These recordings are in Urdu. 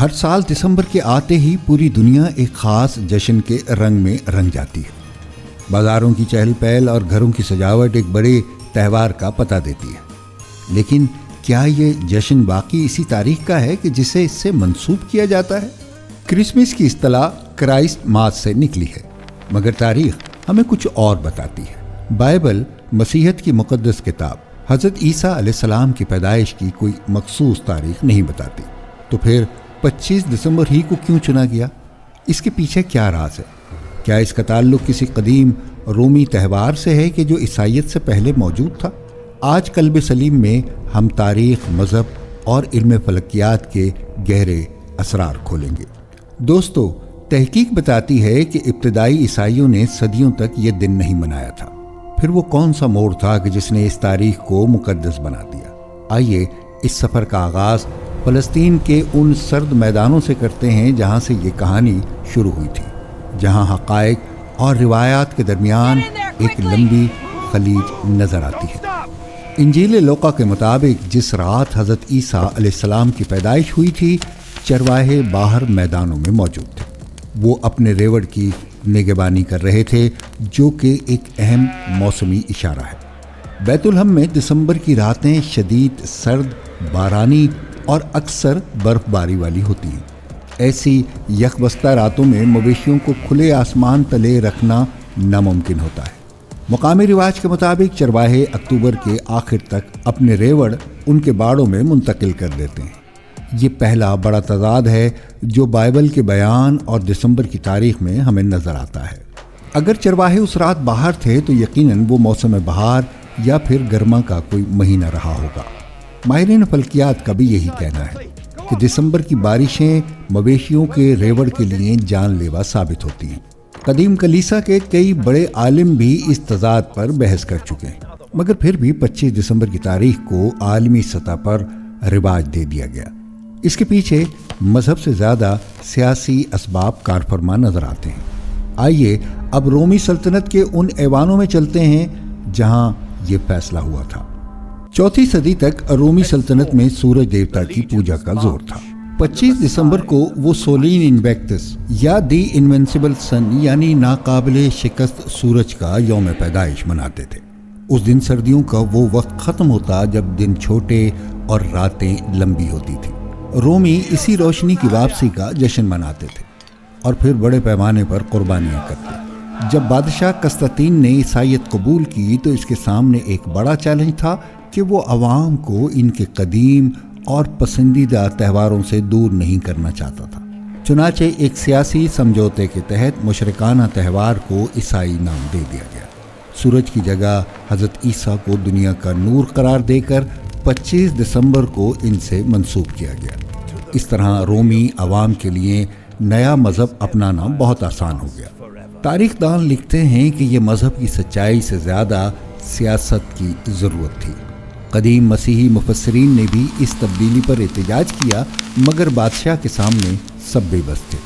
ہر سال دسمبر کے آتے ہی پوری دنیا ایک خاص جشن کے رنگ میں رنگ جاتی ہے۔ بازاروں کی چہل پہل اور گھروں کی سجاوٹ ایک بڑے تہوار کا پتہ دیتی ہے، لیکن کیا یہ جشن واقعی اسی تاریخ کا ہے کہ جسے اس سے منسوب کیا جاتا ہے؟ کرسمس کی اصطلاح کرائسٹ ماس سے نکلی ہے، مگر تاریخ ہمیں کچھ اور بتاتی ہے۔ بائبل، مسیحیت کی مقدس کتاب، حضرت عیسیٰ علیہ السلام کی پیدائش کی کوئی مخصوص تاریخ نہیں بتاتی، تو پھر 25 دسمبر ہی کو کیوں چنا گیا؟ اس کے پیچھے کیا راز ہے؟ کیا اس کا تعلق کسی قدیم رومی تہوار سے ہے کہ جو عیسائیت سے پہلے موجود تھا؟ آج قلب سلیم میں ہم تاریخ، مذہب اور علم فلکیات کے گہرے اسرار کھولیں گے۔ دوستو، تحقیق بتاتی ہے کہ ابتدائی عیسائیوں نے صدیوں تک یہ دن نہیں منایا تھا۔ پھر وہ کون سا موڑ تھا کہ جس نے اس تاریخ کو مقدس بنا دیا؟ آئیے اس سفر کا آغاز فلسطین کے ان سرد میدانوں سے کرتے ہیں جہاں سے یہ کہانی شروع ہوئی تھی، جہاں حقائق اور روایات کے درمیان ایک لمبی خلیج نظر آتی ہے۔ انجیل لوقا کے مطابق جس رات حضرت عیسیٰ علیہ السلام کی پیدائش ہوئی تھی، چرواہے باہر میدانوں میں موجود تھے۔ وہ اپنے ریوڑ کی نگہبانی کر رہے تھے، جو کہ ایک اہم موسمی اشارہ ہے۔ بیت الحم میں دسمبر کی راتیں شدید سرد، بارانی اور اکثر برف باری والی ہوتی ہیں۔ ایسی یکبستہ راتوں میں مویشیوں کو کھلے آسمان تلے رکھنا ناممکن ہوتا ہے۔ مقامی رواج کے مطابق چرواہے اکتوبر کے آخر تک اپنے ریوڑ ان کے باڑوں میں منتقل کر دیتے ہیں۔ یہ پہلا بڑا تضاد ہے جو بائبل کے بیان اور دسمبر کی تاریخ میں ہمیں نظر آتا ہے۔ اگر چرواہے اس رات باہر تھے تو یقیناً وہ موسم بہار یا پھر گرما کا کوئی مہینہ رہا ہوگا۔ ماہرین فلکیات کا بھی یہی کہنا ہے کہ دسمبر کی بارشیں مویشیوں کے ریوڑ کے لیے جان لیوا ثابت ہوتی ہیں۔ قدیم کلیسا کے کئی بڑے عالم بھی اس تضاد پر بحث کر چکے ہیں، مگر پھر بھی 25 دسمبر کی تاریخ کو عالمی سطح پر رواج دے دیا گیا۔ اس کے پیچھے مذہب سے زیادہ سیاسی اسباب کار فرما نظر آتے ہیں۔ آئیے اب رومی سلطنت کے ان ایوانوں میں چلتے ہیں جہاں یہ فیصلہ ہوا تھا۔ 4 صدی تک رومی سلطنت میں سورج دیوتا کی پوجا کا زور تھا۔ 25 دسمبر کو وہ سولین انویکٹس یا دی انوینسیبل سن یعنی ناقابل شکست سورج کا یوم پیدائش مناتے تھے۔ اس دن سردیوں کا وہ وقت ختم ہوتا جب دن چھوٹے اور راتیں لمبی ہوتی تھی۔ رومی اسی روشنی کی واپسی کا جشن مناتے تھے اور پھر بڑے پیمانے پر قربانیاں کرتے۔ جب بادشاہ قسطنطین نے عیسائیت قبول کی تو اس کے سامنے ایک بڑا چیلنج تھا کہ وہ عوام کو ان کے قدیم اور پسندیدہ تہواروں سے دور نہیں کرنا چاہتا تھا۔ چنانچہ ایک سیاسی سمجھوتے کے تحت مشرکانہ تہوار کو عیسائی نام دے دیا گیا۔ سورج کی جگہ حضرت عیسیٰ کو دنیا کا نور قرار دے کر 25 دسمبر کو ان سے منسوب کیا گیا۔ اس طرح رومی عوام کے لیے نیا مذہب اپنانا بہت آسان ہو گیا۔ تاریخ دان لکھتے ہیں کہ یہ مذہب کی سچائی سے زیادہ سیاست کی ضرورت تھی۔ قدیم مسیحی مفسرین نے بھی اس تبدیلی پر احتجاج کیا، مگر بادشاہ کے سامنے سب بے بس تھے۔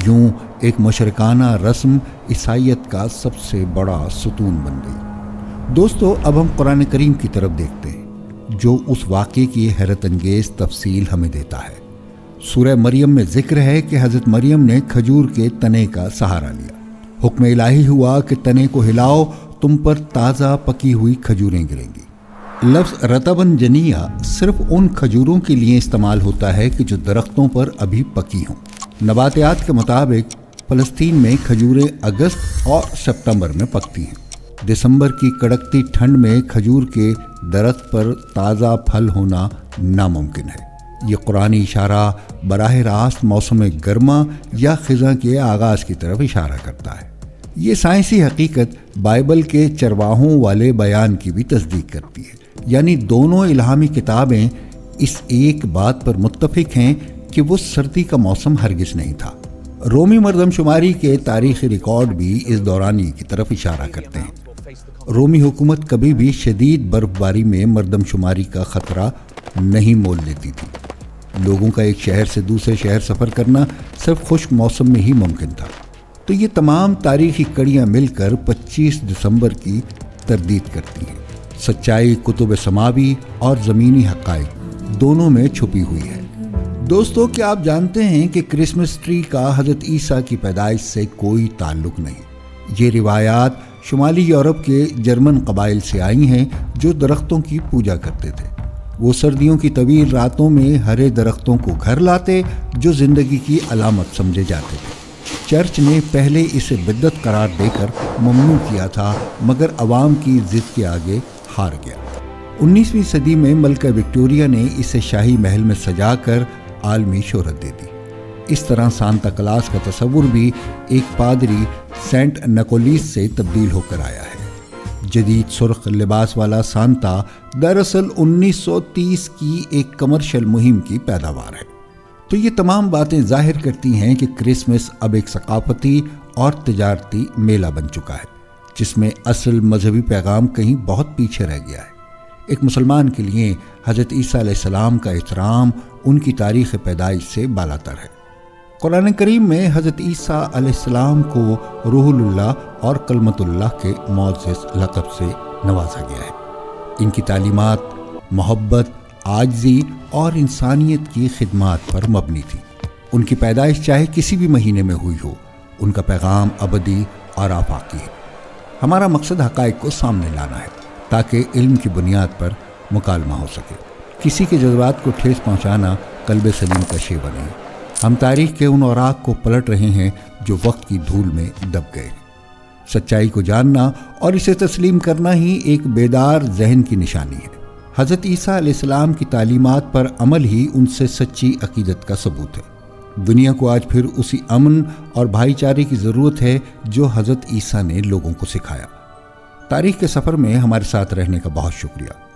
یوں ایک مشرکانہ رسم عیسائیت کا سب سے بڑا ستون بن گئی۔ دوستو، اب ہم قرآن کریم کی طرف دیکھتے ہیں جو اس واقعے کی حیرت انگیز تفصیل ہمیں دیتا ہے۔ سورہ مریم میں ذکر ہے کہ حضرت مریم نے کھجور کے تنے کا سہارا لیا۔ حکم الہی ہوا کہ تنے کو ہلاؤ، تم پر تازہ پکی ہوئی کھجوریں گریں گی۔ لفظ رطبن جنیہ صرف ان کھجوروں کے لیے استعمال ہوتا ہے کہ جو درختوں پر ابھی پکی ہوں۔ نباتیات کے مطابق فلسطین میں کھجوریں اگست اور ستمبر میں پکتی ہیں۔ دسمبر کی کڑکتی ٹھنڈ میں کھجور کے درخت پر تازہ پھل ہونا ناممکن ہے۔ یہ قرآنی اشارہ براہ راست موسم گرما یا خزاں کے آغاز کی طرف اشارہ کرتا ہے۔ یہ سائنسی حقیقت بائبل کے چرواہوں والے بیان کی بھی تصدیق کرتی ہے، یعنی دونوں الہامی کتابیں اس ایک بات پر متفق ہیں کہ وہ سردی کا موسم ہرگز نہیں تھا۔ رومی مردم شماری کے تاریخی ریکارڈ بھی اس دورانی کی طرف اشارہ کرتے ہیں۔ رومی حکومت کبھی بھی شدید برف باری میں مردم شماری کا خطرہ نہیں مول لیتی تھی۔ لوگوں کا ایک شہر سے دوسرے شہر سفر کرنا صرف خشک موسم میں ہی ممکن تھا۔ تو یہ تمام تاریخی کڑیاں مل کر 25 دسمبر کی تردید کرتی ہیں۔ سچائی کتب سماوی اور زمینی حقائق دونوں میں چھپی ہوئی ہے۔ دوستو، کیا آپ جانتے ہیں کہ کرسمس ٹری کا حضرت عیسیٰ کی پیدائش سے کوئی تعلق نہیں؟ یہ روایات شمالی یورپ کے جرمن قبائل سے آئی ہیں جو درختوں کی پوجا کرتے تھے۔ وہ سردیوں کی طویل راتوں میں ہرے درختوں کو گھر لاتے جو زندگی کی علامت سمجھے جاتے تھے۔ چرچ نے پہلے اسے بدعت قرار دے کر ممنوع کیا تھا، مگر عوام کی ضد کے آگے ہار گیا۔ 19ویں صدی میں ملکہ وکٹوریہ نے اسے شاہی محل میں سجا کر عالمی شہرت دے دی۔ اس طرح سانتا کلاس کا تصور بھی ایک پادری سینٹ نکولیس سے تبدیل ہو کر آیا ہے۔ جدید سرخ لباس والا سانتا دراصل 1930 کی ایک کمرشل مہم کی پیداوار ہے۔ تو یہ تمام باتیں ظاہر کرتی ہیں کہ کرسمس اب ایک ثقافتی اور تجارتی میلہ بن چکا ہے، جس میں اصل مذہبی پیغام کہیں بہت پیچھے رہ گیا ہے۔ ایک مسلمان کے لیے حضرت عیسیٰ علیہ السلام کا احترام ان کی تاریخ پیدائش سے بالاتر ہے۔ قرآن کریم میں حضرت عیسیٰ علیہ السلام کو روح اللہ اور کلمت اللہ کے معزز لقب سے نوازا گیا ہے۔ ان کی تعلیمات محبت، عاجزی اور انسانیت کی خدمات پر مبنی تھی۔ ان کی پیدائش چاہے کسی بھی مہینے میں ہوئی ہو، ان کا پیغام ابدی اور آفاقی ہے۔ ہمارا مقصد حقائق کو سامنے لانا ہے تاکہ علم کی بنیاد پر مکالمہ ہو سکے۔ کسی کے جذبات کو ٹھیس پہنچانا قلب سلیم کا شیوا نہیں۔ ہم تاریخ کے ان اوراق کو پلٹ رہے ہیں جو وقت کی دھول میں دب گئے ہیں۔ سچائی کو جاننا اور اسے تسلیم کرنا ہی ایک بیدار ذہن کی نشانی ہے۔ حضرت عیسیٰ علیہ السلام کی تعلیمات پر عمل ہی ان سے سچی عقیدت کا ثبوت ہے۔ دنیا کو آج پھر اسی امن اور بھائی چارے کی ضرورت ہے جو حضرت عیسیٰ نے لوگوں کو سکھایا۔ تاریخ کے سفر میں ہمارے ساتھ رہنے کا بہت شکریہ۔